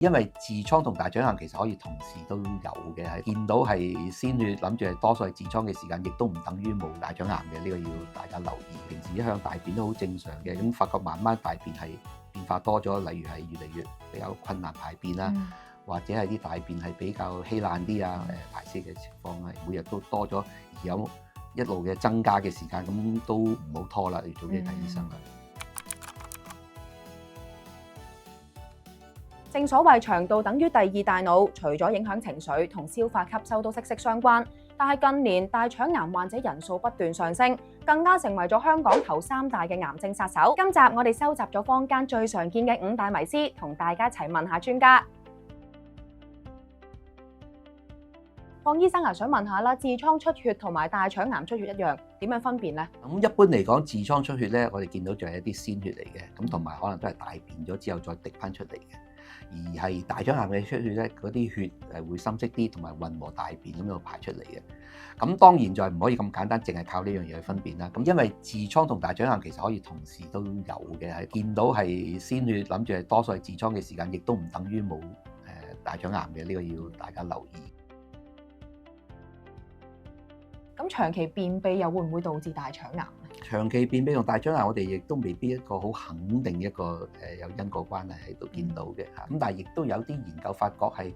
因為痔瘡同大腸癌其實可以同時都有嘅，係見到係鮮血，諗住係多數係痔瘡嘅時間，亦都唔等於冇大腸癌嘅，呢個要大家留意。平時一向大便都好正常嘅，咁發覺慢慢大便係變化多咗，例如係越嚟越比較困難排便啦，或者係啲大便係比較稀爛啲啊，排泄嘅情況係每日都多咗，而有一路嘅增加嘅時間，咁都唔好拖啦，要早啲睇醫生啦。正所謂腸道等於第二大腦，除咗影響情緒同消化吸收都息息相關。但係近年大腸癌患者人數不斷上升，更加成為咗香港頭3大嘅癌症殺手。今集我哋收集咗坊間最常見嘅5大迷思，同大家一齊問下專家。方醫生啊，想問下啦，痔瘡出血同埋大腸癌出血一樣，點樣分辨呢？咁一般嚟講，痔瘡出血咧，我哋見到就係一啲鮮血嚟嘅，咁同埋可能都係大便咗之後再滴翻出嚟嘅。而係大腸癌嘅出血咧，嗰啲血係會深色啲，同埋混和大便咁樣排出嚟嘅。咁當然就係唔可以咁簡單，淨係靠呢樣嘢去分辨啦。咁因為痔瘡同大腸癌其實可以同時都有嘅，係見到係鮮血，諗住係多數係痔瘡嘅時間，亦都唔等於冇大腸癌嘅，呢個要大家留意。咁長期便秘又會唔會導致大腸癌咧？長期便秘同大腸癌，我哋亦都未必一個好肯定一個有因果關係喺度見到嘅嚇。咁但係亦都有啲研究發覺係，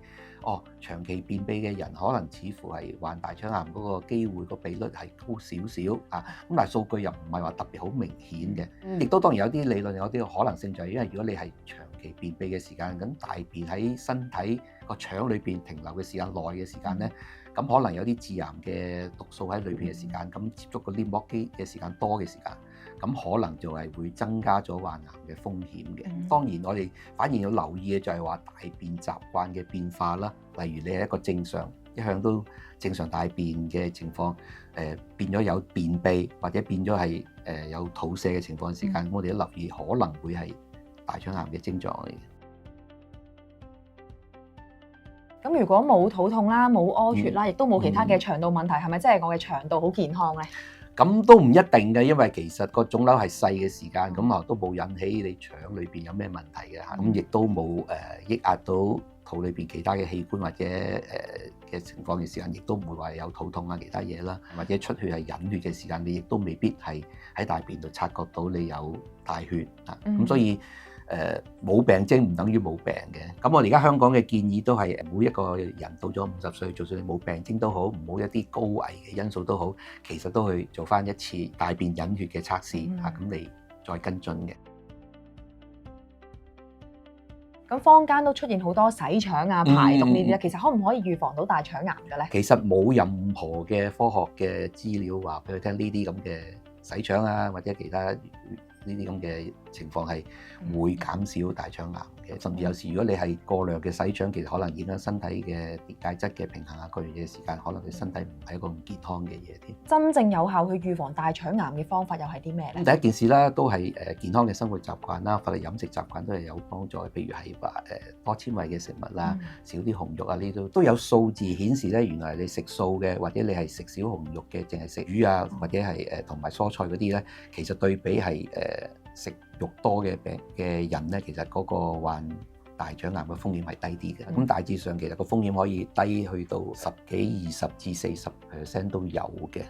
長期便秘嘅人可能似乎係患大腸癌嗰個機會個比率係高少少啊。咁但係數據又唔係話特別好明顯嘅。亦都當然有啲理論有啲可能性就係因為如果你係長期便秘嘅時間，咁大便喺身體個腸裏邊停留嘅時間耐嘅時間咧。咁可能有啲致癌嘅毒素喺裏邊嘅時間，咁接觸個黏膜肌嘅時間多嘅時間，咁可能就係會增加咗患癌嘅風險嘅。當然我哋反而要留意嘅就係話大便習慣嘅變化啦，例如你係一個正常一向都正常大便嘅情況，變咗有便秘或者變咗係有肚瀉嘅情況嘅時間，我哋都留意可能會係大腸癌嘅症狀嚟嘅。咁如果冇肚痛啦，冇屙血啦，亦都冇其他嘅腸道問題，係咪即係我嘅腸道好健康咧？咁都唔一定嘅，因為其實個腫瘤係細嘅時間，咁都冇引起你腸裏邊有咩問題嘅嚇，咁亦都冇抑壓到肚裏邊其他嘅器官或者嘅情況嘅時間，亦都唔會話有肚痛啊其他嘢啦，或者出血係隱血嘅時間，你亦都未必係喺大便度察覺到你有大血啊，咁所以。冇病徵唔等於冇病嘅，咁我哋而家香港嘅建議都係每一個人到咗50歲，就算你冇病徵都好，唔好一啲高危嘅因素都好，其實都去做翻一次大便隱血嘅測試嚇，咁你再跟進嘅。咁坊間都出現好多洗腸啊、排毒呢啲，其實可唔可以預防到大腸癌嘅咧？其實冇任何嘅科學嘅資料話俾佢聽呢啲咁嘅洗腸啊，或者其他。呢啲咁嘅情況係會減少大腸癌嘅，甚至有時如果你係過量嘅洗腸，其實可能影響身體嘅電解質嘅平衡啊，各樣嘢時間，可能你身體唔係一個咁健康嘅嘢添。真正有效去預防大腸癌嘅方法又係啲咩咧？第一件事啦，都係健康嘅生活習慣啦，或者飲食習慣都係有幫助。譬如係話多纖維嘅食物啦，少啲紅肉啊，呢都有數字顯示咧，原來你食素嘅或者你係食少紅肉嘅，淨係食魚啊，或者係同埋蔬菜嗰啲咧，其實對比係食肉多嘅人咧，其實嗰個患大腸癌嘅風險係低啲嘅。咁大致上其實個風險可以低去到10幾、20至40% 都有嘅。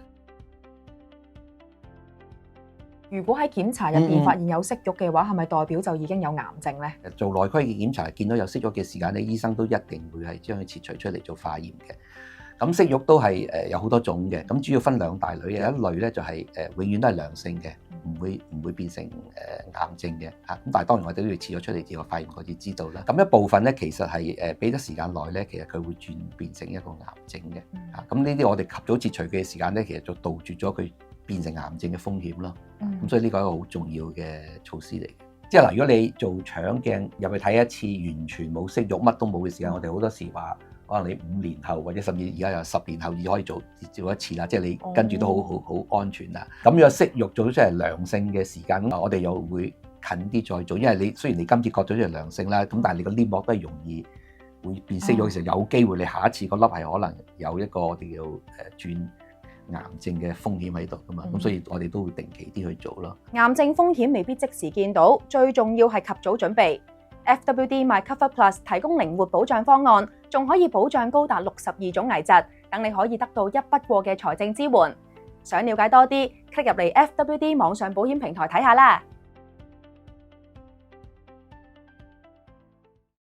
如果喺檢查入邊發現有息肉嘅話，係咪代表就已經有癌症咧？做內窺嘅檢查見到有息肉嘅時間咧，醫生都一定會係將佢切除出嚟做化驗嘅。咁息肉都係有好多種嘅，咁主要分2大類，有一類咧就係永遠都係良性嘅，唔會變成癌症嘅嚇。咁但係當然我哋都要切咗出嚟之後化驗過至知道啦。咁一部分咧其實係俾得時間耐咧，其實佢會轉變成一個癌症嘅嚇。咁呢啲我哋及早切除嘅時間咧，其實就杜絕咗佢變成癌症嘅風險咯。咁所以呢個係一個好重要嘅措施嚟嘅。即係嗱，如果你做腸鏡入去睇一次，完全冇息肉，乜都冇嘅時間，我哋好多時話。可能你5年後或者甚至而家有10年後已可以做一次啦，即係你跟住都好安全啦。咁如果息肉做咗出嚟良性嘅時間，我哋又會近啲再做，因為你雖然你今次割咗出嚟良性啦，咁但係你個黏膜都係容易會變息肉嘅時候，有機會你下一次個粒係可能有一個我哋叫轉癌症嘅風險喺度噶嘛，咁所以我哋都會定期啲去做咯。癌症風險未必即時見到，最重要係及早準備。FWD MyCover Plus 提供靈活保障方案，仲可以保障高達62種危疾，等你可以得到一筆過嘅財政支援。想了解多啲，click入嚟 FWD 網上保險平台睇下啦。